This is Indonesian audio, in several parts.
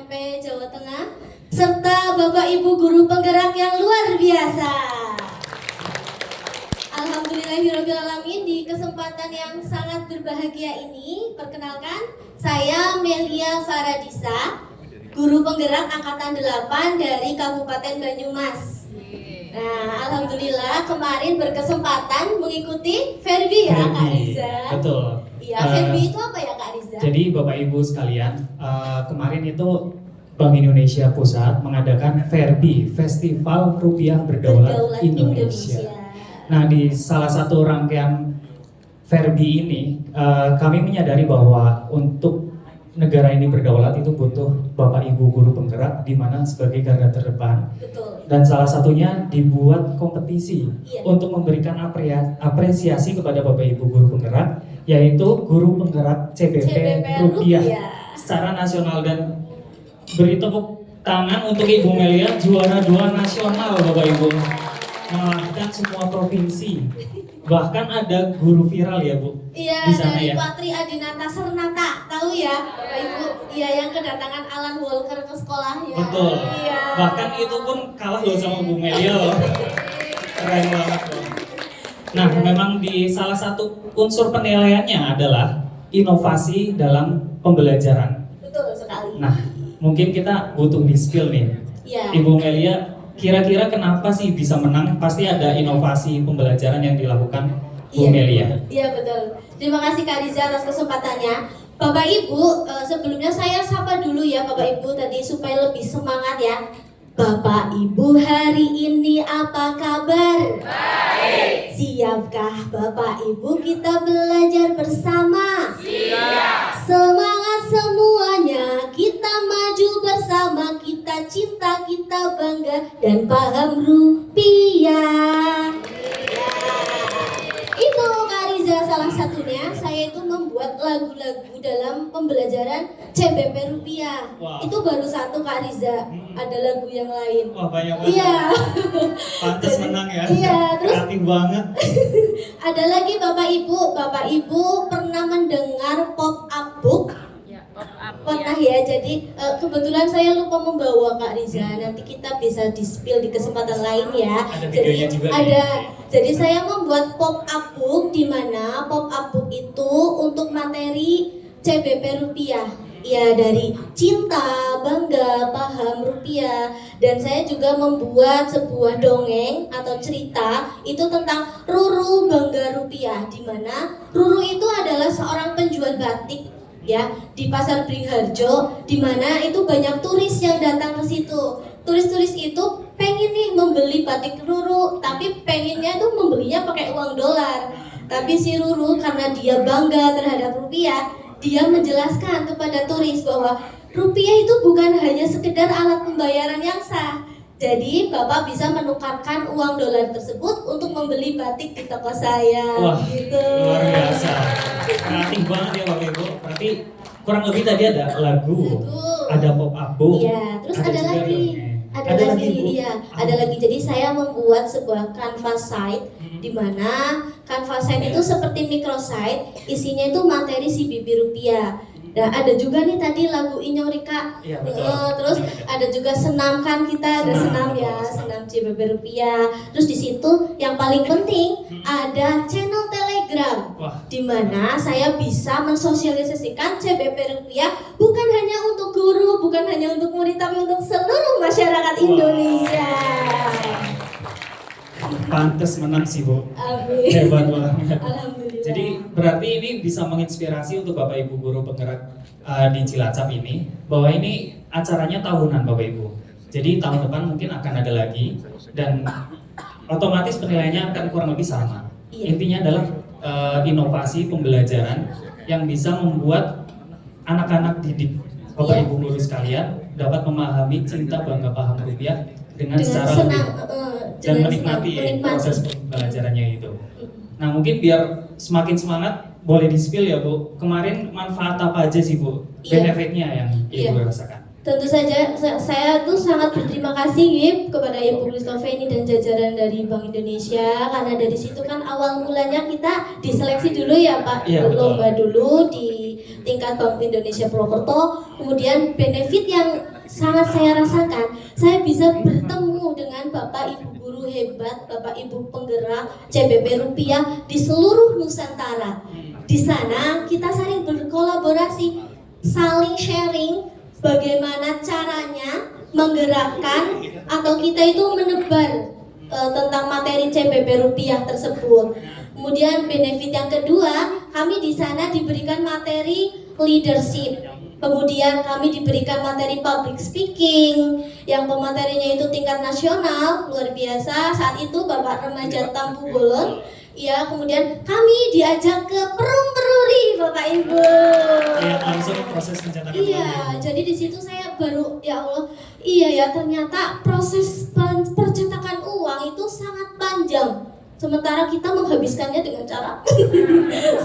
SMP Jawa Tengah, serta Bapak Ibu guru penggerak yang luar biasa. Alhamdulillahirrahmanirrahim, di kesempatan yang sangat berbahagia ini, perkenalkan, saya Melia Faradisa, guru penggerak Angkatan 8 dari Kabupaten Banyumas. Nah, alhamdulillah kemarin berkesempatan mengikuti Verbi ya Kak Riza. Betul. Iya, Verbi itu apa ya Kak Riza? Jadi Bapak Ibu sekalian, kemarin itu Bank Indonesia Pusat mengadakan Verbi, Festival Rupiah Berdaulat Indonesia. Nah, di salah satu rangkaian Verbi ini, kami menyadari bahwa untuk negara ini berdaulat itu butuh Bapak Ibu guru penggerak di mana sebagai garda terdepan. Betul. Dan salah satunya dibuat kompetisi untuk memberikan apresiasi kepada Bapak Ibu guru penggerak, yaitu guru penggerak CBP Rupiah secara nasional. Dan beri tepuk tangan untuk Ibu Melia, juara 2 nasional Bapak Ibu, mengalahkan semua provinsi. Bahkan ada guru viral ya Bu? Iya, di sana dari ya. Patri Adinata Sernata, tahu ya Bapak Ibu? Iya, yang kedatangan Alan Walker ke sekolah ya. Betul. Iya. Bahkan itu pun kalah loh sama Bu Melia loh. Keren banget loh. Nah, memang di salah satu unsur penilaiannya adalah inovasi dalam pembelajaran. Betul sekali. Nah, mungkin kita butuh di spill nih. Iya. Ibu Melia, kira-kira kenapa sih bisa menang? Pasti ada inovasi pembelajaran yang dilakukan Bu Melia. Iya betul. Terima kasih Kak Riza atas kesempatannya. Bapak Ibu, sebelumnya saya sapa dulu ya Bapak Ibu tadi supaya lebih semangat ya. Bapak Ibu hari ini apa kabar? Baik. Siapkah Bapak Ibu kita belajar bersama? Siap. Semangat semuanya, kita maju bersama, kita cinta, kita bangga dan paham rupiah. Itu Kak Riza salah satunya. Saya itu membuat lagu-lagu dalam pembelajaran CBP Rupiah. Wow. Itu baru satu Kak Riza. Ada lagu yang lain. Wah, banyak banget. Iya. Pantes menang ya. Iya, terus kreatif banget. ada lagi Bapak Ibu. Bapak Ibu pernah mendengar pop up book? Pernah ya. Jadi kebetulan saya lupa membawa Kak Riza. Nanti kita bisa di-spill di kesempatan lain ya. Ada Jadi videonya juga ada. nih. Jadi saya membuat pop up book, di mana pop up book itu untuk materi CBP Rupiah. Ya, dari cinta, bangga, paham rupiah. Dan saya juga membuat sebuah dongeng atau cerita itu tentang Ruru Bangga Rupiah, di mana Ruru itu adalah seorang penjual batik ya di Pasar Beringharjo, di mana itu banyak turis yang datang ke situ. Turis-turis itu pengen nih membeli batik Ruru, tapi pengennya tuh membelinya pakai uang dolar. Tapi si Ruru karena dia bangga terhadap rupiah, dia menjelaskan kepada turis bahwa rupiah itu bukan hanya sekedar alat pembayaran yang sah. Jadi Bapak bisa menukarkan uang dolar tersebut untuk membeli batik di toko saya. Wah, gitu. luar biasa. Kreatif banget ya Bapak Ibu. Berarti kurang lebih tadi ada lagu, ada pop up book. Iya, terus ada juga lagi. dongeng. Ada lagi, Bu? iya, ada lagi. Jadi saya membuat sebuah canvas site di mana canvas site itu seperti microsite, isinya itu materi CBP Rupiah. Nah, ada juga nih tadi lagu Inyorika. Iya, betul. Terus ada juga senam kan, kita ada senam ya, senam CBP Rupiah. Terus di situ yang paling penting ada channel Telegram. Wah. Di mana saya bisa mensosialisasikan CBP Rupiah bukan hanya untuk guru, bukan hanya untuk murid, tapi untuk seluruh masyarakat Indonesia. Pantes menang sih Bu. Amin. Hebat banget. Alhamdulillah. Jadi berarti ini bisa menginspirasi untuk Bapak Ibu guru penggerak di Cilacap ini, bahwa ini acaranya tahunan Bapak Ibu. Jadi tahun depan mungkin akan ada lagi dan otomatis penilaiannya akan kurang lebih sama. Iya. Intinya adalah inovasi pembelajaran yang bisa membuat anak-anak didik Bapak Iya. Ibu guru sekalian dapat memahami cinta bangga paham rupiah dengan secara senang, lebih dan dengan menikmati senang, proses pembelajarannya itu. Nah, mungkin biar semakin semangat, boleh di-spill ya Bu. Kemarin manfaat apa aja sih Bu? Iya. Benefitnya yang Ibu Iya. rasakan? Tentu saja saya tuh sangat berterima kasih Yip kepada Ibu Kristoveni dan jajaran dari Bank Indonesia, karena dari situ kan awal mulanya kita diseleksi dulu ya Pak, Iya, betul. lomba dulu di tingkat Bank Indonesia Purwokerto, kemudian benefit yang sangat saya rasakan, saya bisa bertemu dengan Bapak Ibu guru hebat, Bapak Ibu penggerak CBP Rupiah di seluruh Nusantara. Di sana kita saling berkolaborasi, saling sharing bagaimana caranya menggerakkan atau kita itu menebar tentang materi CBP Rupiah tersebut. Kemudian benefit yang kedua, kami di sana diberikan materi leadership. Kemudian kami diberikan materi public speaking yang pematerinya itu tingkat nasional, luar biasa. Saat itu Bapak Remaja Tampu Bolon. Ya, kemudian kami diajak ke Perum Peruri, Bapak Ibu. Iya, langsung proses pencetakan. Iya, jadi di situ saya baru, ya Allah, iya ya, ternyata proses percetakan uang itu sangat panjang. Sementara kita menghabiskannya dengan cara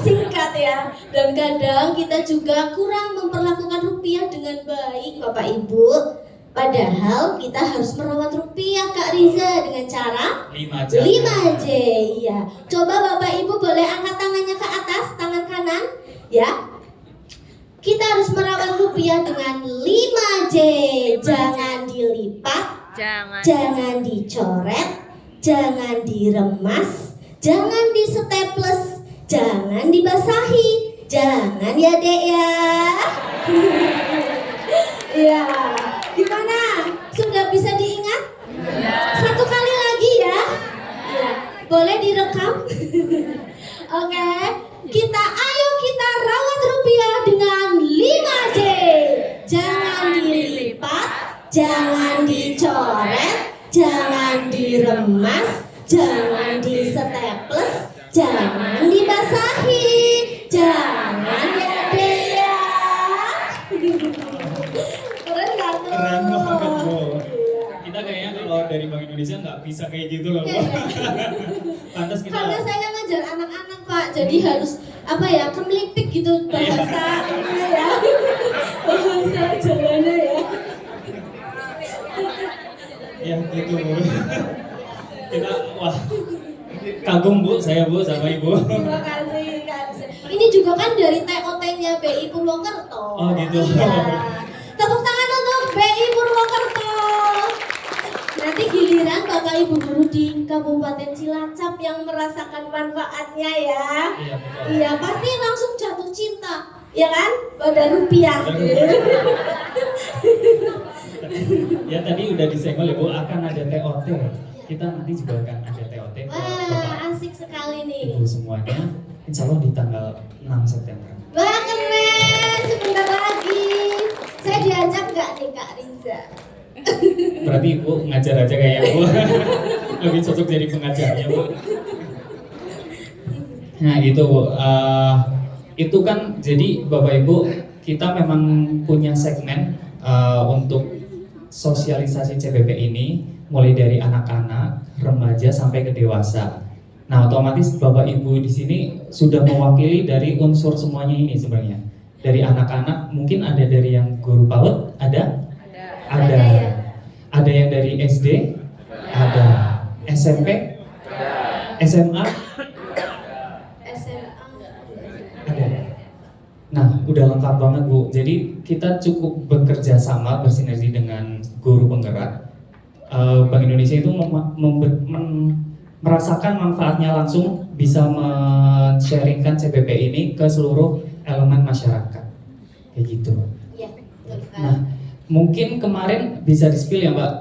singkat ya. Dan kadang kita juga kurang memperlakukan rupiah dengan baik, Bapak Ibu. Padahal kita harus merawat rupiah, Kak Riza, dengan cara 5J. 5J, ya. Coba Bapak Ibu boleh angkat tangannya ke atas, tangan kanan, ya. Kita harus merawat rupiah dengan 5J. Jangan dilipat, jangan dicoret, jangan diremas, jangan di-staples, jangan dibasahi, jangan ya Dek ya. Ya, gimana? Sudah bisa diingat? Satu kali lagi ya. Ya, boleh direkam? Oke, ayo kita rawat rupiah dengan 5J. Jangan dilipat, jangan dicoret, jangan diremas, jangan di-staples, jangan dibasahi, jangan ya deh ya. Keren gak tuh? Keren banget, Bu. Kita kayaknya kalau dari Bank Indonesia nggak bisa kayak gitu loh, Bu. Pantas kita. Karena saya ngajar anak-anak Pak, jadi harus apa ya, kemelipik gitu bahasa ininya ya. Bahasa Jawanya ya. Ya gitu, Bu. Kita wah kagum Bu, saya Bu sama Ibu. Terima kasih Kak. Ini juga kan dari TOT-nya BI Purwokerto. Oh gitu. Iya. Tepuk tangan untuk BI Purwokerto. Nanti giliran Bapak Ibu guru di Kabupaten Cilacap yang merasakan manfaatnya ya. Iya, betul. Iya, pasti langsung jatuh cinta, ya kan? Pada rupiah. Ya tadi udah disenggol ya Bu, akan ada TOT. Kita nanti juga akan ada TOT ke Bapak Wah, asik sekali nih. Ibu semuanya. Insya Allah di tanggal 6 September. Wah, keren, sebentar lagi. Saya diajak nggak nih Kak Riza? Berarti Ibu ngajar aja kayaknya Bu. Lebih cocok jadi pengajarnya Bu. Nah gitu Bu. Itu kan jadi Bapak Ibu, kita memang punya segmen untuk sosialisasi CBP ini mulai dari anak-anak, remaja sampai ke dewasa. Nah, otomatis Bapak Ibu di sini sudah mewakili dari unsur semuanya ini sebenarnya. Dari anak-anak mungkin ada dari yang guru PAUD, ada? Ada. ya? Ada yang dari SD? Ada. SMP? SMA? SMA. Ada. Nah, udah lengkap banget Bu. Jadi kita cukup bekerja sama, bersinergi dengan guru penggerak. Bank Indonesia itu merasakan manfaatnya langsung, bisa men-sharingkan CBP ini ke seluruh elemen masyarakat. Kayak gitu. Iya, betul sekali. Nah, mungkin kemarin bisa di-spill ya Mbak,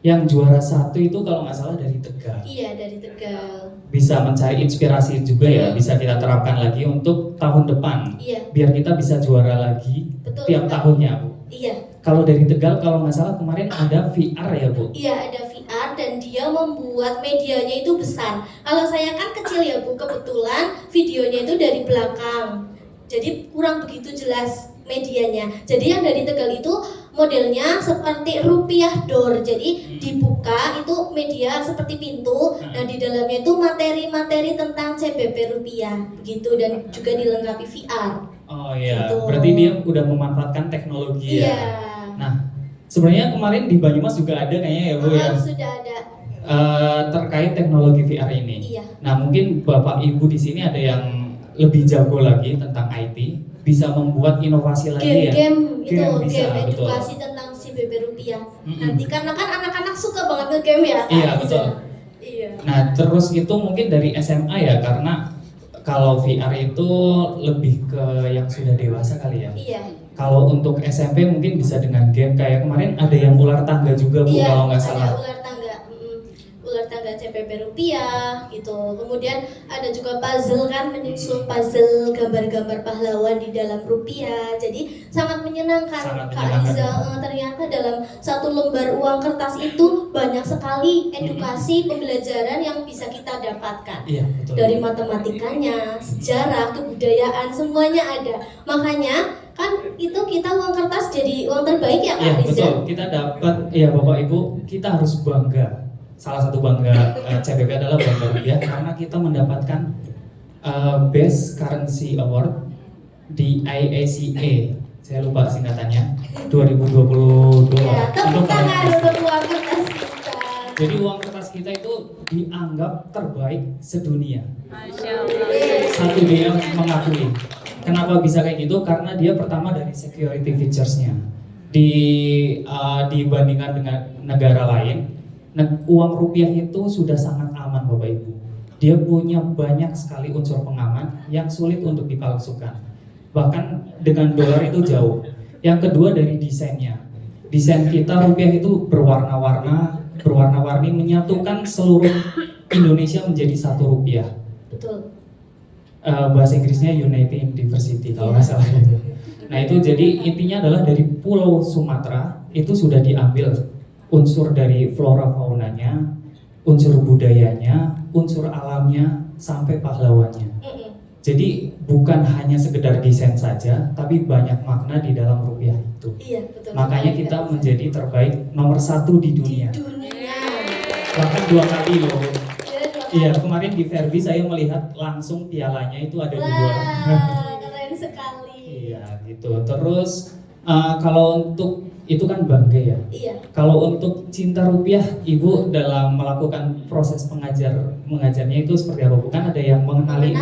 yang juara 1 itu kalau nggak salah dari Tegal. Iya, dari Tegal. Bisa mencari inspirasi juga ya, bisa kita terapkan lagi untuk tahun depan. Iya. Biar kita bisa juara lagi Betul, tiap betul. tahunnya Bu. Iya. Kalau dari Tegal kalau nggak salah kemarin ada VR ya Bu. Iya, ada VR dan dia membuat medianya itu besar. Kalau saya kan kecil ya Bu, kebetulan videonya itu dari belakang. Jadi kurang begitu jelas medianya. Jadi yang dari Tegal itu modelnya seperti rupiah door. Jadi dibuka itu media seperti pintu. Nah, di dalamnya itu materi-materi tentang CBP rupiah begitu, dan juga dilengkapi VR. Oh iya, Gitu. berarti dia udah memanfaatkan teknologi ya. Iya. Nah, sebenarnya kemarin di Banyumas juga ada kayaknya ya Bu ya. Sudah ada. Terkait teknologi VR ini. Iya. Nah, mungkin Bapak Ibu di sini ada yang lebih jago lagi tentang IT. bisa membuat inovasi lagi ya. Game Bisa, game betul. edukasi tentang si BB Rupiah. Nanti karena kan anak-anak suka banget nge-game ya. Kak Iya, Riza. betul. Iya. Nah, terus itu mungkin dari SMA ya, karena kalau VR itu lebih ke yang sudah dewasa kali ya. Iya. Kalau untuk SMP mungkin bisa dengan game, kayak kemarin ada yang ular tangga juga Bu, Iya, kalau nggak ada salah. ular tangga. Ular tangga CPP Rupiah gitu. Kemudian ada juga puzzle kan, menyusun puzzle gambar-gambar pahlawan di dalam rupiah. Jadi sangat menyenangkan. Sangat Kak menyenangkan. Riza, ternyata dalam satu lembar uang kertas itu banyak sekali edukasi pembelajaran yang bisa kita dapatkan. Iya, betul. Dari matematikanya, sejarah, kebudayaan, semuanya ada. Makanya kan itu kita uang kertas jadi uang terbaik ya Kak Iya, Riza? betul. Kita dapat, ya Bapak Ibu, kita harus bangga. Salah satu bangga CPP adalah bangga rupiah karena kita mendapatkan Best Currency Award di IACA. Saya lupa singkatannya, 2022. Ya, tepuk Untuk tangan currency. untuk uang kertas kita. Jadi uang kertas kita itu dianggap terbaik sedunia. Satu dia mengakui. Kenapa bisa kayak gitu? Karena dia pertama dari security features-nya. Dibandingkan dengan negara lain, uang rupiah itu sudah sangat aman Bapak Ibu. Dia punya banyak sekali unsur pengaman yang sulit untuk dipalsukan. Bahkan dengan dolar itu jauh. Yang kedua dari desainnya. Desain kita rupiah itu berwarna-warni menyatukan seluruh Indonesia menjadi satu rupiah. Betul. Bahasa Inggrisnya Unity in Diversity kalau nggak salah itu. Nah itu jadi intinya adalah dari Pulau Sumatera itu sudah diambil unsur dari flora faunanya, unsur budayanya, unsur alamnya, sampai pahlawannya. Jadi bukan hanya sekedar desain saja, tapi banyak makna di dalam rupiah itu. Iya, betul. Makanya kita menjadi terbaik nomor 1 di dunia. Dunia. Bahkan 2 kali loh. Ya, 2 Iya, kali. kemarin di Verbi saya melihat langsung pialanya itu ada 2. Wah, keren sekali. Iya gitu. Terus kalau untuk itu kan bangga ya. Iya. Kalau untuk cinta rupiah, Ibu dalam melakukan proses mengajarnya itu seperti apa? Bukan ada yang mengenali,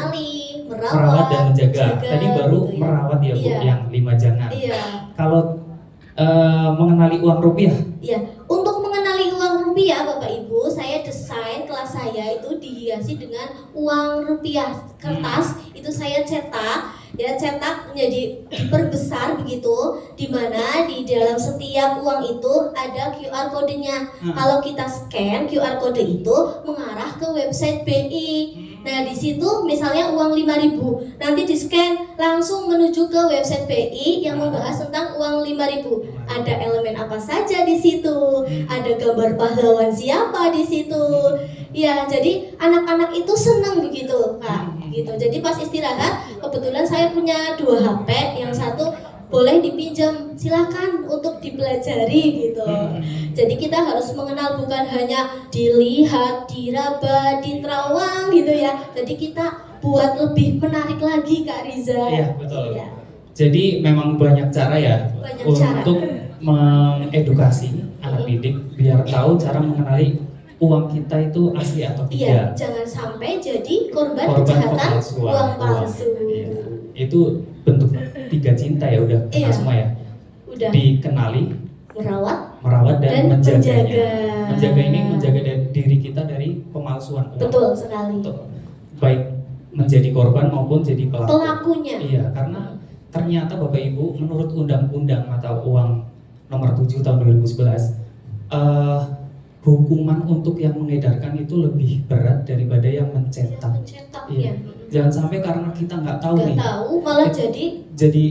merawat dan menjaga. Tadi baru gitu ya. merawat ya Bu, Iya. yang 5 jangan. Iya. Kalau mengenali uang rupiah, Iya, untuk mengenali uang rupiah Bapak Ibu, saya desain kelas saya itu dihiasi dengan uang rupiah kertas. Itu saya cetak menjadi diperbesar begitu, di mana di dalam setiap uang itu ada QR kodenya. Kalau kita scan QR kode itu mengarah ke website BI. Nah, di situ misalnya uang 5.000, nanti di scan langsung menuju ke website BI yang membahas tentang uang 5.000. Ada elemen apa saja di situ, ada gambar pahlawan siapa di situ. Ya, jadi anak-anak itu senang begitu, Kak. Gitu. Jadi pas istirahat, kebetulan saya punya 2 HP, yang satu boleh dipinjam, silakan untuk dipelajari gitu. Jadi kita harus mengenal bukan hanya dilihat, diraba, diterawang gitu ya. Jadi kita buat lebih menarik lagi Kak Riza. iya betul. Iya. Jadi memang banyak cara ya Banyak untuk mengedukasi anak didik biar tahu cara mengenali uang kita itu asli atau Iya, tidak. jangan sampai jadi korban Korban kejahatan pemalsuan uang palsu. Iya. Itu bentuk 3 cinta ya, udah kenal Iya. semua ya. Udah Dikenali, merawat dan dan menjaganya. menjaga. Menjaga ini menjaga diri kita dari pemalsuan uang. Betul sekali. Betul. Baik menjadi korban maupun jadi pelaku. Pelakunya. Iya, karena ternyata Bapak Ibu menurut Undang-Undang Mata Uang Nomor 7 tahun 2011, hukuman untuk yang mengedarkan itu lebih berat daripada yang mencetak. Mencetak Iya. ya. Jangan sampai karena kita nggak tahu Nggak nih, tahu malah jadi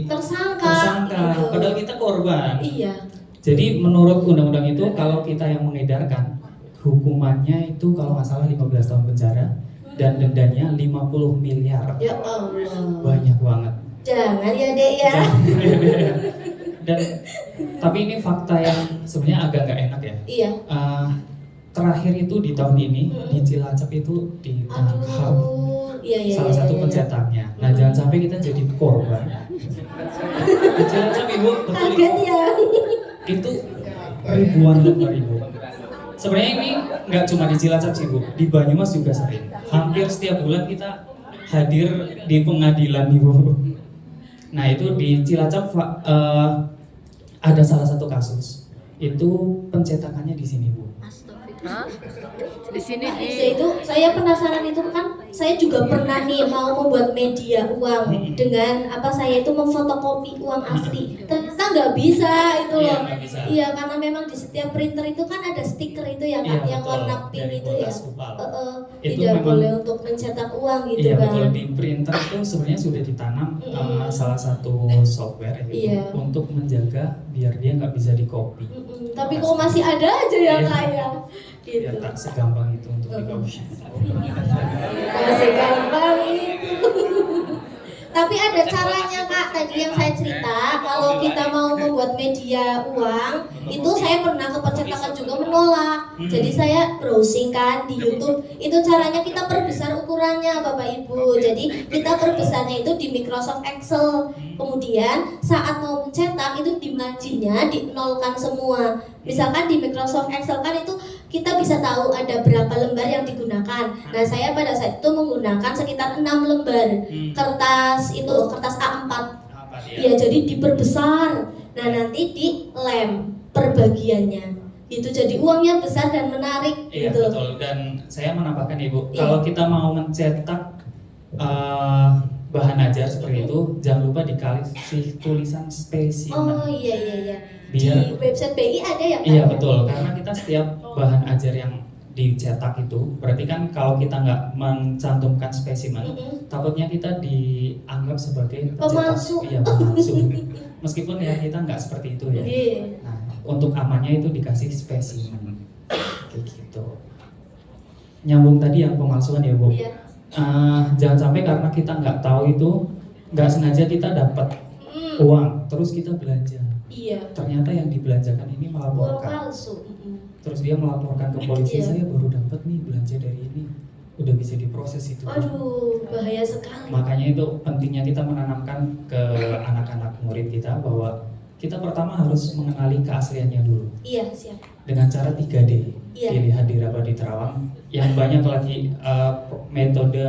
tersangka. Gitu. padahal kita korban. Iya. Jadi menurut undang-undang itu kalau kita yang mengedarkan, hukumannya itu kalau nggak salah 15 tahun penjara dan dendanya 50 miliar. Ya Allah. Banyak banget. Jangan ya Dek ya. Dan tapi ini fakta yang sebenarnya agak nggak enak ya. Iya. Terakhir itu di tahun ini di Cilacap itu ditangkap Iya. salah satu pencetaknya. Nah jangan sampai kita jadi korban. Di Cilacap Ibu, betul Kaget ya. itu ribuan lembar Ibu. Sebenarnya ini nggak cuma di Cilacap sih Bu, di Banyumas juga sering. Hampir setiap bulan kita hadir di pengadilan Ibu. Nah itu di Cilacap ada salah satu kasus. Itu pencetakannya di sini Bu. Hah? Di sini Nah, di itu saya penasaran itu kan saya juga pernah nih mau membuat media uang dengan apa saya itu memfotokopi uang asli. Ternyata nggak bisa itu Iya, loh. nggak bisa. Iya, karena memang di setiap printer itu kan ada stiker itu ya Kak, Iya, yang betul. warna pink Dari itu ya. bekas kupal. Tidak Itu memang- boleh untuk mencetak uang gitu Iya kan. betul, di printer itu sebenarnya sudah ditanam salah satu software gitu, Iya. untuk menjaga biar dia nggak bisa di copy. Tapi kok masih ada aja ya Iya. Kak ya. Gitu. Biar tak segampang itu untuk di copy. Masih gampang itu. Tapi ada caranya Kak, tadi yang saya cerita kalau kita mau membuat media uang itu saya pernah ke percetakan juga menolak. Jadi saya browsing kan di YouTube, itu caranya kita perbesar ukurannya Bapak Ibu. Jadi kita perbesarnya itu di Microsoft Excel. Kemudian saat mau mencetak itu di marginnya dinolkan semua. Misalkan di Microsoft Excel kan itu kita bisa tahu ada berapa lembar yang digunakan. Nah saya pada saat itu menggunakan sekitar 6 lembar kertas itu, kertas A4. Ya jadi diperbesar. Nah nanti di lem perbagiannya. Itu jadi uangnya besar dan menarik. Iya gitu. betul, dan saya menambahkan Ibu, Iya. kalau kita mau mencetak bahan ajar seperti itu, jangan lupa dikasih tulisan spesimen. Oh iya. Biar- Di website BI ada ya Kak? Iya betul, karena kita setiap bahan ajar yang dicetak itu, berarti kan kalau kita nggak mencantumkan spesimen, takutnya kita dianggap sebagai Pemalsu. Iya pemalsu. Meskipun ya kita nggak seperti itu ya. Iya. Nah, untuk amannya itu dikasih spesimen, kayak gitu. Nyambung tadi yang pemalsuan ya Bu. Iya. Jangan sampai karena kita nggak tahu itu, nggak sengaja kita dapat uang, terus kita belanja. Iya. Ternyata yang dibelanjakan ini Uang melaporkan. palsu. Terus dia melaporkan ke polisi, Iya. saya baru dapat nih belanja dari ini, udah bisa diproses itu. Aduh, bahaya sekali. Makanya itu pentingnya kita menanamkan ke anak-anak murid kita bahwa kita pertama harus mengenali keasliannya dulu Iya, siap. dengan cara 3D. Iya. Dilihat di Rabat di Terawang, yang banyak lagi metode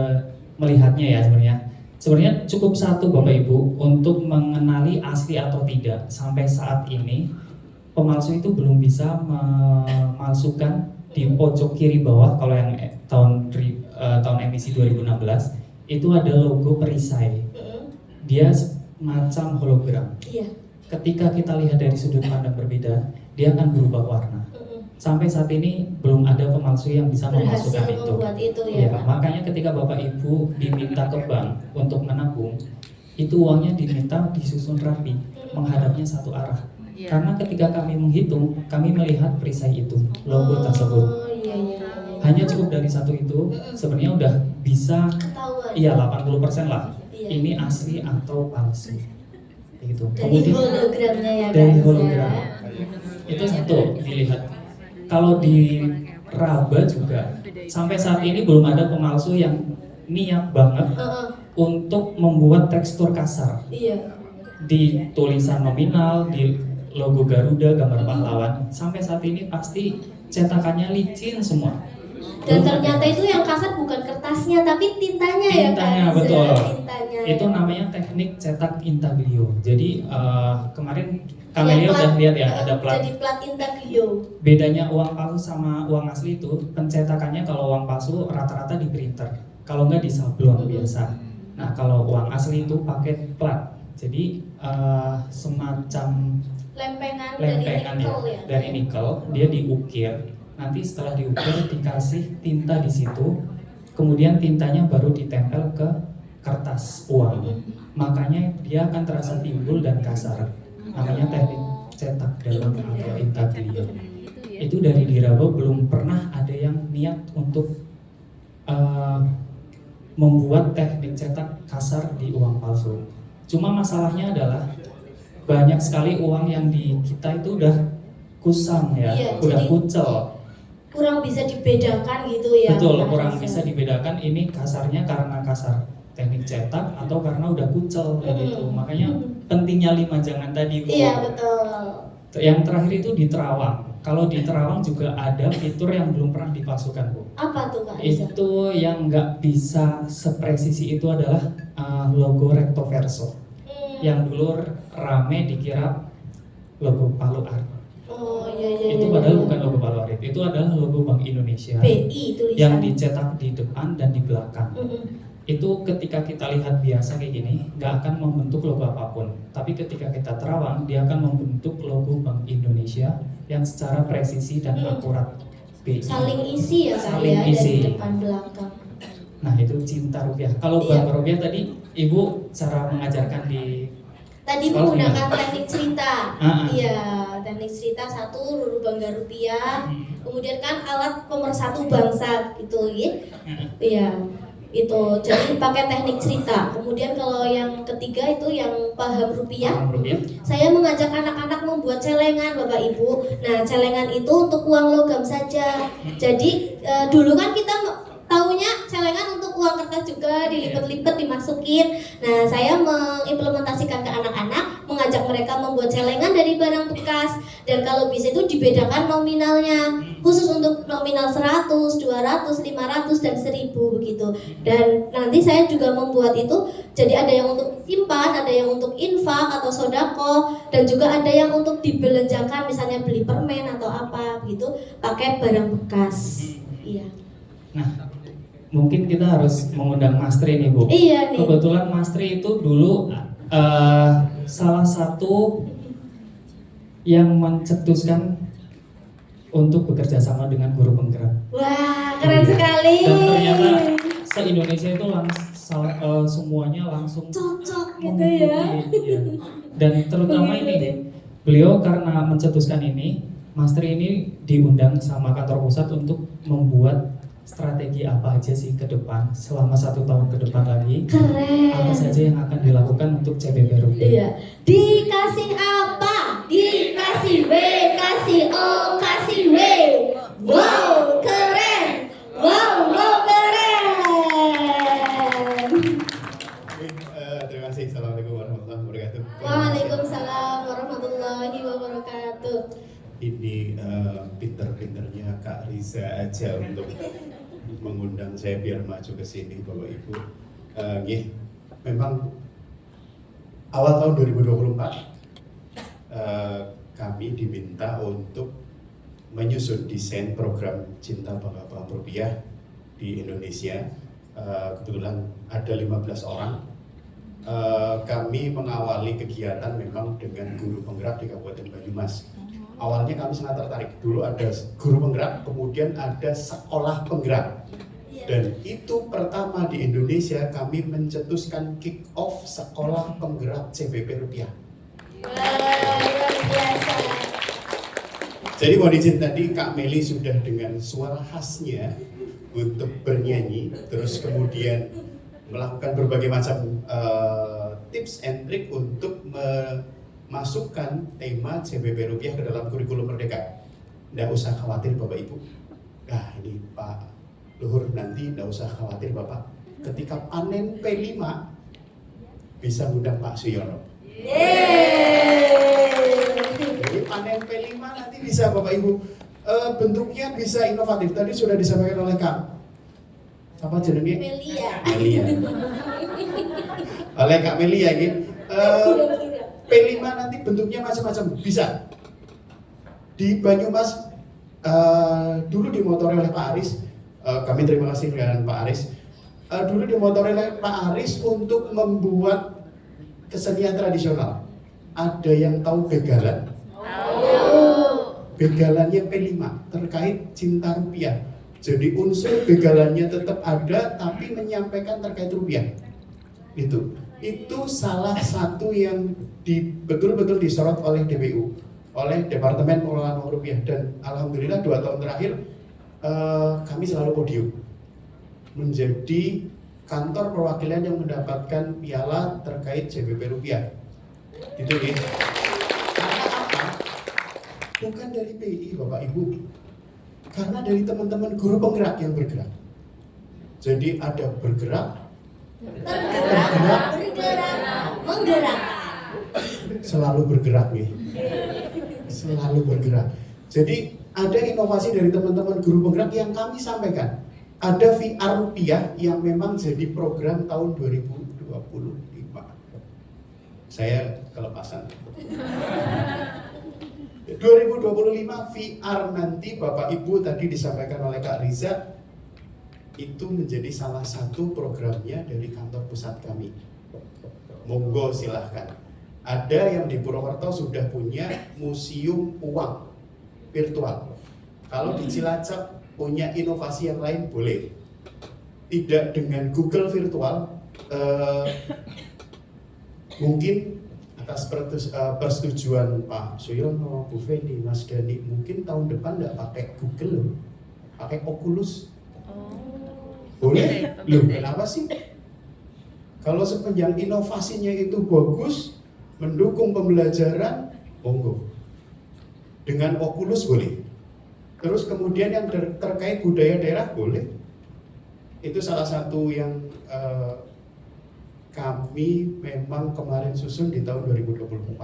melihatnya ya sebenarnya. Sebenarnya cukup satu Bapak Ibu untuk mengenali asli atau tidak. Sampai saat ini pemalsu itu belum bisa memalsukan di pojok kiri bawah. Kalau yang tahun emisi 2016 itu ada logo perisai. Dia semacam hologram. Iya. Ketika kita lihat dari sudut pandang berbeda, dia akan berubah warna. Sampai saat ini belum ada pemalsu yang bisa Berhasil memasukkan itu. membuat itu ya, Ya, Pak. makanya ketika Bapak Ibu diminta ke bank untuk menabung, itu uangnya diminta disusun rapi, menghadapnya satu arah. Iya. Karena ketika kami menghitung, kami melihat perisai itu, logo tersebut. Oh iya. Hanya cukup dari satu itu, sebenarnya udah bisa, Ketahuan. iya 80% lah, Iya. ini asli atau palsu. Gitu. Dari hologramnya ya dari guys, hologram. ya. Itu satu dilihat. Kalau di Raba juga sampai saat ini belum ada pemalsu yang niat banget untuk membuat tekstur kasar Iya. di tulisan nominal, di logo Garuda, gambar pahlawan. Sampai saat ini pasti cetakannya licin semua. Dan Belum ternyata ada. itu yang kasar bukan kertasnya tapi tintanya ya kan? Tintanya, betul. Tintanya. Itu namanya teknik cetak intaglio. Jadi kemarin Yang kalian plat- udah lihat ya ada plat. Jadi plat intaglio. Bedanya uang palsu sama uang asli itu pencetakannya, kalau uang palsu rata-rata di printer, kalau nggak di sablon biasa. Nah kalau uang asli itu pakai plat, jadi semacam Lempengan lempengan dari ya, nikel ya. dari nikel, dia diukir. Nanti setelah diukir dikasih tinta di situ, kemudian tintanya baru ditempel ke kertas uang. Makanya dia akan terasa timbul dan kasar. Namanya teknik cetak dalam atau intaglio. Itu dari Dirabo belum pernah ada yang niat untuk membuat teknik cetak kasar di uang palsu. Cuma masalahnya adalah banyak sekali uang yang di kita itu udah kusam ya, Iya, udah jadi kucel. Kurang bisa dibedakan gitu ya. Betul, Pak kurang Hasan. bisa dibedakan ini kasarnya karena kasar teknik cetak atau karena udah kucel kayak gitu. Makanya pentingnya 5 jangan tadi Bu. Iya betul. Yang terakhir itu di Terawang. Kalau di Terawang juga ada fitur yang belum pernah dipalsukan Bu. Apa tuh Kak Aiza? Itu yang nggak bisa sepresisi itu adalah logo recto verso. yang dulu rame dikira logo Palu Art. Oh iya. Itu padahal bukan logo Palu Art, itu adalah logo Bank Indonesia BI tulisan. yang dicetak di depan dan di belakang. Mm-mm. Itu ketika kita lihat biasa kayak gini, nggak akan membentuk logo apapun. Tapi ketika kita terawang, dia akan membentuk logo Bank Indonesia yang secara presisi dan akurat. BI. Saling isi ya Kak Saling ya, isi. dari depan belakang. Nah itu cinta rupiah. Kalau Iya. Bank Rupiah tadi, Ibu cara mengajarkan di Tadi sekolah menggunakan gimana? teknik cerita. Ah. Iya, teknik cerita satu Ruru Bangga Rupiah. Kemudian kan alat pemersatu bangsa gitu ya. Iya. Itu jadi pakai teknik cerita. Kemudian kalau yang ketiga itu yang paham rupiah. Bank Rupiah. Saya mengajak anak-anak membuat celengan Bapak Ibu. Nah celengan itu untuk uang logam saja. Jadi dulu kan kita taunya celengan untuk uang kertas juga, dilipat-lipat dimasukin. Nah saya mengimplementasikan ke anak-anak, mengajak mereka membuat celengan dari barang bekas. Dan kalau bisa itu dibedakan nominalnya, khusus untuk nominal 100, 200, 500, dan 1000 begitu. Dan nanti saya juga membuat itu, jadi ada yang untuk simpan, ada yang untuk infak atau sodako, dan juga ada yang untuk dibelanjakan, misalnya beli permen atau apa begitu, pakai barang bekas. Iya. Nah, mungkin kita harus mengundang Mas Tri nih Bu. Iya nih. Kebetulan Mas Tri itu dulu salah satu yang mencetuskan untuk bekerja sama dengan guru penggerak. Wah, keren sekali. Dan ternyata se-Indonesia itu semuanya langsung Cocok gitu ya. mengikuti, iya. Dan terutama ini, beliau karena mencetuskan ini, Mas Tri ini diundang sama kantor pusat untuk membuat strategi apa aja sih ke depan selama 1 tahun ke depan lagi. Keren. Apa saja yang akan dilakukan untuk CBP Rupiah? Iya. Dikasih apa? Dikasih W, kasih O, kasih W. Wow, keren. Wow, keren. Terima kasih. Assalamualaikum warahmatullahi wabarakatuh. Waalaikumsalam warahmatullahi wabarakatuh. Ini pinter-pinternya Kak Riza aja untuk mengundang saya biar maju ke sini Bapak Ibu. Memang awal tahun 2024 kami diminta untuk menyusun desain program Cinta Bangga Paham Rupiah di Indonesia. Kebetulan ada 15 orang. Kami mengawali kegiatan memang dengan guru penggerak di Kabupaten Banyumas. Awalnya kami sangat tertarik. Dulu ada guru penggerak, kemudian ada sekolah penggerak. Dan itu pertama di Indonesia kami mencetuskan kick off sekolah penggerak CBP Rupiah. Wah, luar biasa. Jadi mohon izin tadi Kak Meli sudah dengan suara khasnya untuk bernyanyi, terus kemudian melakukan berbagai macam tips and trick untuk memasukkan tema CBP Rupiah ke dalam kurikulum Merdeka. Nggak usah khawatir Bapak Ibu. Nah ini Pak Luhur nanti nggak usah khawatir Bapak. Ketika panen P5 bisa ngundang Pak Suyono. Jadi panen P5 nanti bisa Bapak Ibu. Bentuknya bisa inovatif. Tadi sudah disampaikan oleh Kak apa jenenge? Melia. Melia. Oleh Kak Melia ini. P5 nanti bentuknya macam-macam bisa. Di Banyumas dulu dimotori oleh Pak Aris. Kami terima kasih dengan Pak Aris. Dulu dimotori oleh Pak Aris untuk membuat kesenian tradisional. Ada yang tahu begalan? Begalannya P5 terkait cinta rupiah. Jadi unsur begalannya tetap ada tapi menyampaikan terkait rupiah. Itu salah satu yang betul-betul disorot oleh DPU, oleh Departemen Pengelolaan Uang Rupiah, dan alhamdulillah 2 tahun terakhir kami selalu podium menjadi kantor perwakilan yang mendapatkan piala terkait CBP Rupiah. Gitu ya. Karena apa? Bukan dari BI Bapak Ibu, karena dari teman-teman guru penggerak yang bergerak. Jadi ada bergerak, Menggerak. selalu bergerak nih, selalu bergerak. Jadi ada inovasi dari teman-teman guru penggerak yang kami sampaikan. Ada VR Rupiah yang memang jadi program tahun 2025. Saya kelepasan. 2025 VR nanti Bapak Ibu tadi disampaikan oleh Kak Riza, itu menjadi salah satu programnya dari kantor pusat kami. Monggo silahkan. Ada yang di Purwokerto sudah punya museum uang virtual. Kalau di Cilacap punya inovasi yang lain boleh. Tidak dengan Google virtual, mungkin atas persetujuan Pak Suyono, Bu Feni, Mas Dani, mungkin tahun depan nggak pakai Google loh, pakai Oculus. Boleh? Loh, kenapa sih? Kalau sepanjang inovasinya itu bagus, mendukung pembelajaran, monggo. Dengan Oculus boleh. Terus kemudian yang terkait budaya daerah boleh. Itu salah satu yang kami memang kemarin susun di tahun 2024.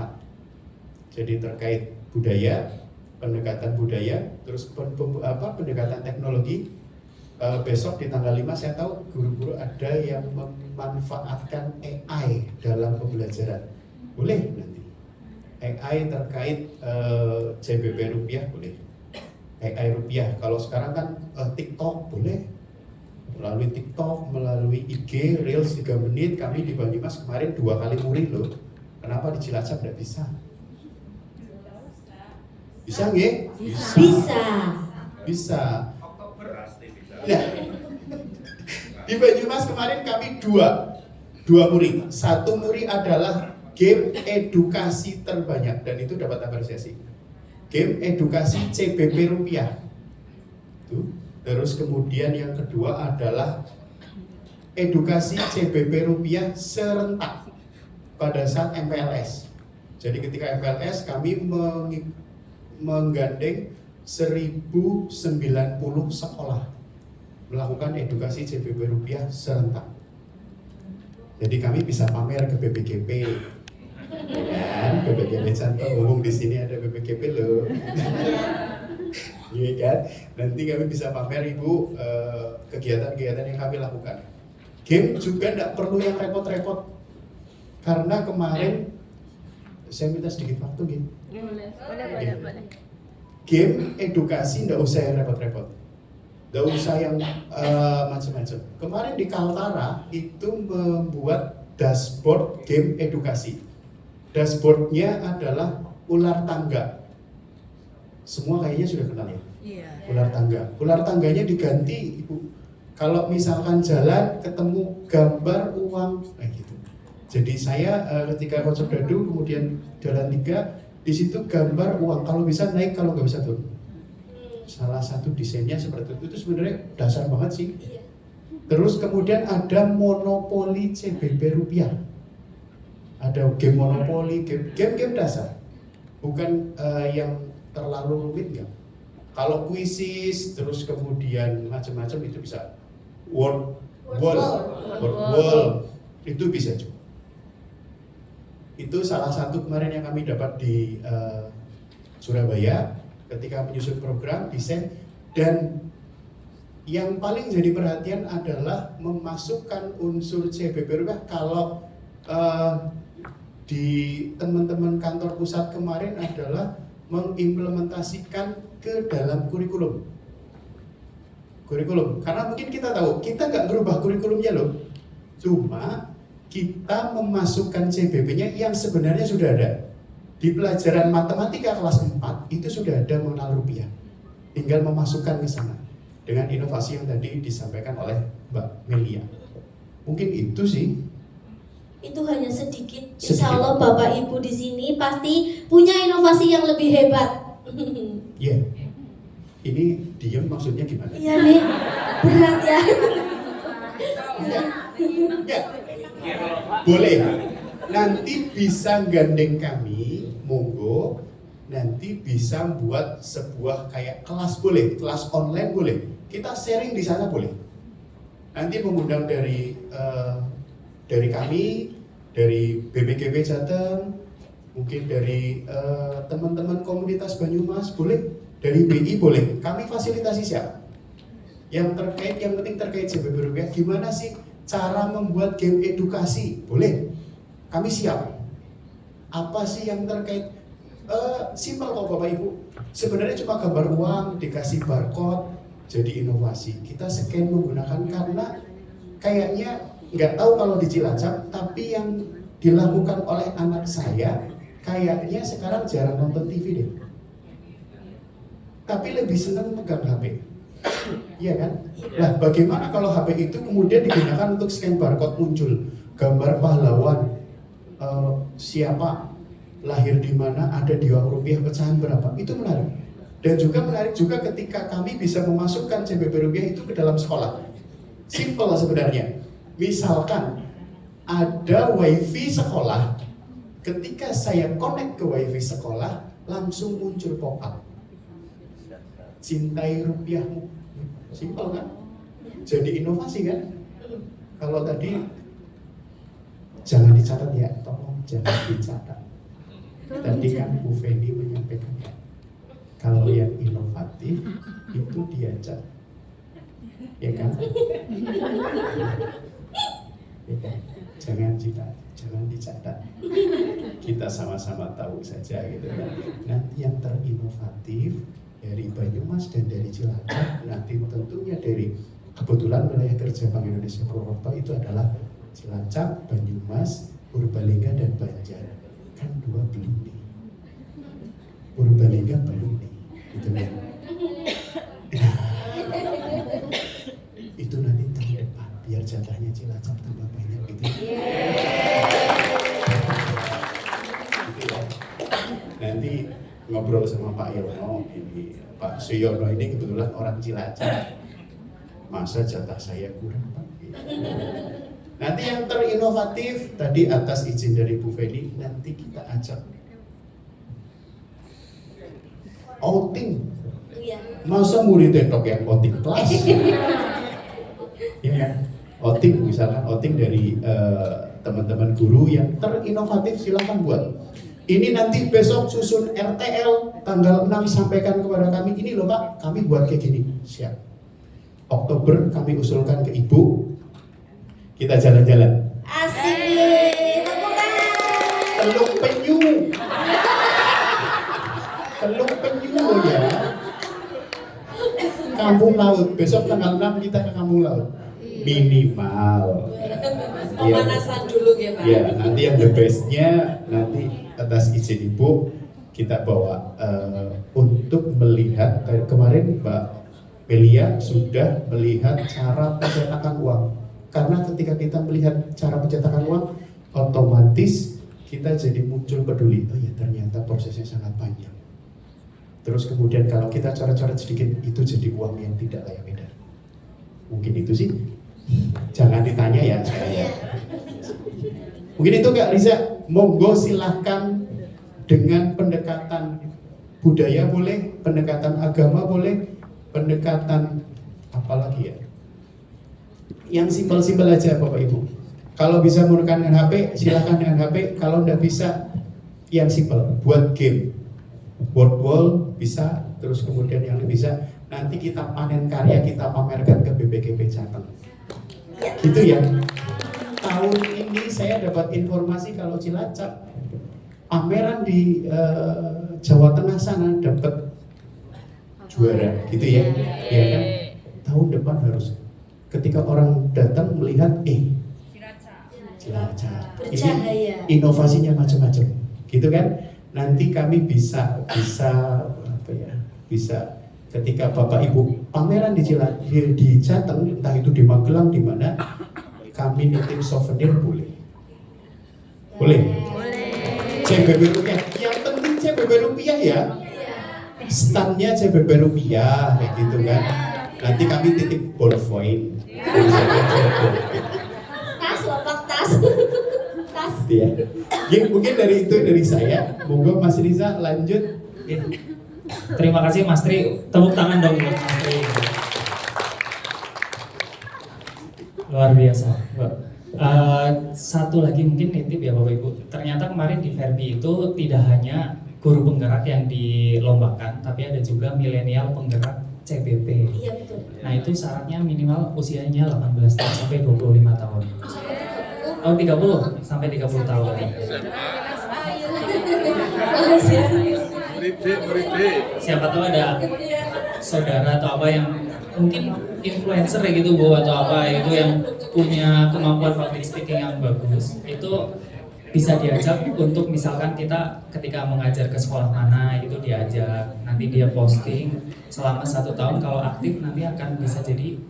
Jadi terkait budaya, pendekatan budaya, terus pendekatan teknologi. Besok di tanggal 5 saya tahu guru-guru ada yang memanfaatkan AI dalam pembelajaran. Boleh nanti. AI terkait CBP rupiah boleh. AI rupiah. Kalau sekarang kan TikTok boleh. Melalui TikTok, melalui IG, Reels 3 menit, kami di Banyumas kemarin 2 kali muri loh. Kenapa di Cilacap tidak bisa? Bisa nggak? Bisa. Bisa. Nah, di Banyumas kemarin kami dua muri. Satu muri adalah game edukasi terbanyak dan itu dapat apresiasi. Game edukasi CBP rupiah. Tuh. Terus kemudian yang kedua adalah edukasi CBP rupiah serentak pada saat MPLS. Jadi ketika MPLS kami menggandeng 1090 sekolah melakukan edukasi CBP rupiah serentak. Jadi kami bisa pamer ke BPGP. Kan, BPGP Cantik ngomong di sini ada BPGP loh. Iya kan? Nanti kami bisa pamer Ibu kegiatan-kegiatan yang kami lakukan. Game juga tidak perlu yang repot-repot. Karena kemarin saya minta sedikit waktu gitu. Boleh. Game edukasi tidak usah yang repot-repot. Tidak usah yang macam-macam. Kemarin di Kaltara itu membuat dashboard game edukasi. Dashboardnya adalah ular tangga. Semua kayaknya sudah kenal ya? Iya. Ular tangga. Ular tangganya diganti, Ibu. Kalau misalkan jalan ketemu gambar uang, kayak gitu. Jadi saya ketika konsep dadu kemudian jalan 3, di situ gambar uang. Kalau bisa naik, kalau nggak bisa turun. Salah satu desainnya seperti itu sebenarnya dasar banget sih. Terus kemudian ada monopoli CBP rupiah. Ada game monopoli, game dasar. Bukan yang terlalu rumit enggak. Kalau kuisis terus kemudian macam-macam itu bisa word wall itu bisa juga. Itu salah satu kemarin yang kami dapat di Surabaya ketika menyusun program desain, dan yang paling jadi perhatian adalah memasukkan unsur CBP rupiah. Kalau di teman-teman kantor pusat kemarin adalah mengimplementasikan ke dalam kurikulum. Karena mungkin kita tahu, kita nggak berubah kurikulumnya loh. Cuma kita memasukkan CBP-nya yang sebenarnya sudah ada. Di pelajaran matematika kelas 4 itu sudah ada mengenal rupiah. Tinggal memasukkan ke sana dengan inovasi yang tadi disampaikan oleh Mbak Melia. Mungkin itu sih. Itu hanya sedikit. Insya Allah Bapak Ibu di sini pasti punya inovasi yang lebih hebat. Iya. Ini diam maksudnya gimana? Iya nih, berat ya. Ya. Boleh. Nanti bisa gandeng kami, monggo. Nanti bisa buat sebuah kayak kelas boleh, kelas online boleh. Kita sharing di sana boleh. Nanti mengundang dari kami, dari BPGP Jateng, mungkin dari teman-teman komunitas Banyumas boleh, dari BI boleh. Kami fasilitasi siap. Yang penting terkait CBP rupiah, gimana sih cara membuat game edukasi? Boleh. Kami siap. Apa sih yang terkait? Simpel kok Bapak Ibu. Sebenarnya cuma gambar uang dikasih barcode jadi inovasi. Kita scan menggunakan karena kayaknya nggak tahu kalau di Cilacap, tapi yang dilakukan oleh anak saya kayaknya sekarang jarang nonton TV deh. Tapi lebih senang megang HP. Iya kan? Nah, bagaimana kalau HP itu kemudian digunakan untuk scan barcode, muncul gambar pahlawan, siapa, lahir di mana, ada di uang rupiah pecahan berapa, itu menarik. Dan juga menarik juga ketika kami bisa memasukkan CBP rupiah itu ke dalam sekolah. Simple sebenarnya. Misalkan ada wifi sekolah, ketika saya connect ke wifi sekolah, langsung muncul pop-up. Cintai rupiahmu. Simple kan? Jadi inovasi kan? Kalau tadi jangan dicatat ya, tolong jangan dicatat. Tadi kan Bu Feni menyampaikan ya, kalau yang inovatif itu diajak, ya kan? Ya kan? Jangan dicatat. Kita sama-sama tahu saja gitu kan. Nanti yang terinovatif dari Banyumas dan dari Cilacap, nanti tentunya dari kebetulan wilayah kerja Bank Indonesia Purwokerto itu adalah Cilacap, Banyumas, Purbalingga dan Banjar. Kan 2 belum nih. Purbalingga belum nih, gitu kan. Itu nanti tahun depan biar jatahnya Cilacap tambah banyak gitu. Gitu ya. Nanti ngobrol sama Pak Yono, ini Pak Suyono ini kebetulan orang Cilacap. Masa jatah saya kurang Pak? Nanti yang terinovatif tadi atas izin dari Bu Feni, nanti kita ajak outing. Masa murid TikTok yang outing kelas? Ya, outing misalkan outing dari teman-teman guru yang terinovatif, silakan buat. Ini nanti besok susun RTL tanggal 6 sampaikan kepada kami, ini loh Pak, kami buat kayak gini. Siap. Oktober kami usulkan ke Ibu, kita jalan-jalan. Asik, tepuk tangan. Teluk Penyu. Teluk Penyu ya. Kampung Laut. Besok tanggal 6 kita ke Kampung Laut. Minimal. Pemanasan dulu ya Pak. Ya, nanti yang the bestnya nanti atas izin Ibu kita bawa untuk melihat kemarin Mbak Melia sudah melihat cara pencetakan uang. Karena ketika kita melihat cara pencetakan uang, otomatis kita jadi muncul peduli. Oh ya, ternyata prosesnya sangat panjang. Terus kemudian kalau kita coret-coret sedikit, itu jadi uang yang tidak layak edar. Mungkin itu sih. Jangan ditanya ya saya. Mungkin itu Kak Riza. Monggo silahkan dengan pendekatan budaya boleh, pendekatan agama boleh, pendekatan apa lagi ya? Yang simpel-simpel aja Bapak Ibu. Kalau bisa menggunakan dengan HP, silahkan dengan HP. Kalau tidak bisa, yang simpel, buat game, board wall bisa. Terus kemudian yang bisa, nanti kita panen karya, kita pamerkan ke BPKP Jateng. Gitu ya. Tahun ini saya dapat informasi kalau Cilacap pameran di Jawa Tengah sana dapat juara, gitu ya. Ya kan? Tahun depan harus. Ketika orang datang melihat, Cilacap, Bercahaya. ini inovasinya macam-macam, gitu kan? Nanti kami bisa apa ya? Bisa ketika Bapak Ibu pameran di Jateng, entah itu di Magelang di mana, kami nitip souvenir boleh. Boleh. CBB rupiah. Yang penting CBB rupiah ya. Standnya CBB rupiah kayak gitu kan. Nanti kami titip ballpoint. Tas, lopak tas. Tas. Ya. Mungkin dari itu dari saya. Monggo Mas Riza lanjut. Ya. Terima kasih Mas Tri. Tepuk tangan dong buat Mas Tri. Luar biasa. Satu lagi mungkin nitip ya Bapak Ibu. Ternyata kemarin di Verbi itu tidak hanya guru penggerak yang dilombakan, tapi ada juga milenial penggerak CBP. Iya betul. Nah itu syaratnya minimal usianya 18 tahun sampai 25 tahun. Oh 30 sampai 30 tahun. Siapa tahu ada saudara atau apa yang mungkin influencer ya gitu Bu atau apa itu yang punya kemampuan public speaking yang bagus, itu bisa diajak untuk misalkan kita ketika mengajar ke sekolah mana itu diajak, nanti dia posting selama 1 tahun, kalau aktif nanti akan bisa jadi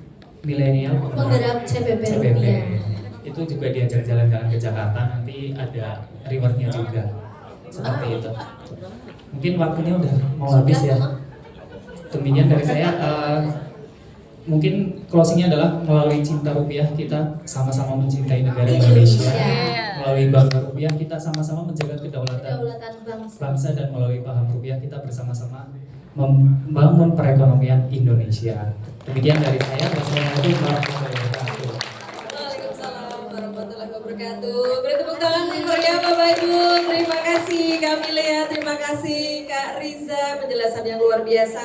milenial Penggerak CBP CBP. Rupiah. Itu juga diajak jalan-jalan ke Jakarta, nanti ada rewardnya juga seperti itu. Mungkin waktunya udah mau habis ya. Demikian dari saya. Mungkin closingnya adalah melalui cinta rupiah kita sama-sama mencintai negara Indonesia. Melalui Bangga Rupiah kita sama-sama menjaga kedaulatan bangsa, dan melalui paham rupiah kita bersama-sama membangun perekonomian Indonesia. Demikian dari saya. Wassalamualaikum warahmatullahi wabarakatuh. Waalaikumsalam warahmatullahi wabarakatuh. Beri tepuk tangan keluarga Bapak Ibu. Terima kasih Kak Milea, terima kasih Kak Riza, penjelasan yang luar biasa.